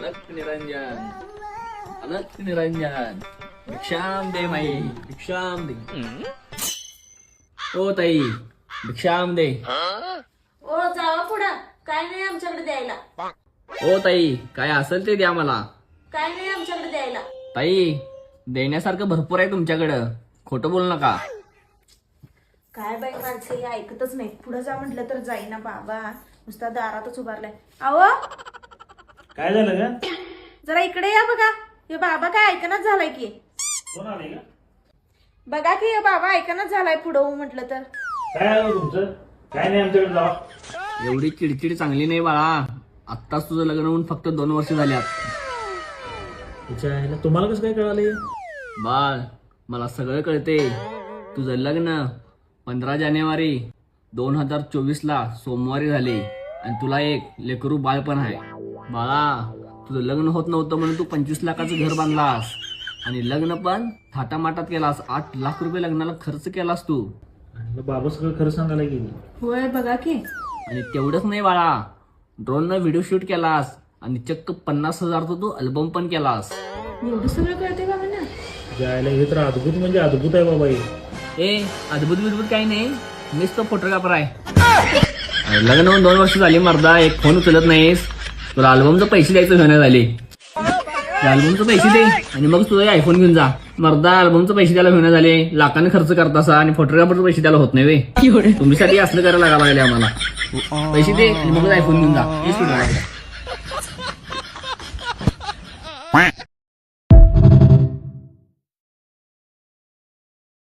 अलग निरंजन, अलग निरंजन, भिक्षाम दे माई, भिक्षाम दे. ओ ताई, भिक्षाम दे. ओ जावा पुढं, काय नाही आमच्याकडे द्यायला. ओ ताई, काय असेल ते द्या मला. काय नाही आमच्याकडे द्यायला. ताई, देण्यासारखं भरपूर आहे तुमच्याकडं, खोटं बोलू नका. काय बाई माणसं हे ऐकतच नाही. पुढे जा म्हटलं तर जाईना बाबा, नुसता दारातच उभारलाय. अहो काय झालं का? जरा इकडे या बघा. हे बाबा काय ऐकणच झालाय की. कोण आलंय का? बघा की हे बाबा ऐकणच झालाय पुढं म्हटलं तर. काय आलं तुमचं? काय नाही आमच्याकडे जावा. एवढी चिडचिड चांगली नाही बाळा. आत्ताच तुझं लग्न होऊन फक्त 2 वर्ष झाल्यात. तिच्या आईला तुम्हाला कसं काय कळालंय? बाळ, मला सगळं कळते. तुझं लग्न 15 जानेवारी 2024 ला सोमवारी झाले आणि तुला एक लेकरू बाळ पण आहे. बाळा, तुझं लग्न होत नव्हतं म्हणून तू 25 लाखाचं घर बांधलास आणि लग्न पण थाटामाटात केलास. 8 लाख रुपये लग्नाला खर्च केलास तू. आणि बाबा सगळं खरं सांगायला गेली. होय बघा की. आणि तेवढंच नाही बाळा, ड्रोननं व्हिडिओ शूट केलास आणि चक्क 50,000चा तू अल्बम पण केलास. एवढं सगळं कळते का म्हणा. तिच्या आईला हे तर अद्भुत म्हणजे अद्भुत आहे बाबा हे. ए, अद्भुत बिद्भुत काही नाही, मीच तो फोटोग्राफर आहे. अरे, लग्न होऊन 2 वर्ष झाली मर्दा, एक फोन उचलत नाहीस. तुला अल्बमचे पैसे द्यायचं घेण्यात आले. अल्बमचे पैसे दे आणि मग तुझा आयफोन घेऊन जा. मर्दा, अल्बमचे पैसे द्यायला घेण्यात आले, लाखाने खर्च करतासा आणि फोटोग्राफरचे पैसे द्यायला होत नाही वे. तुमच्यासाठी असलं करायला लागायला लागले आम्हाला. पैसे दे आणि मग आयफोन घेऊन जा.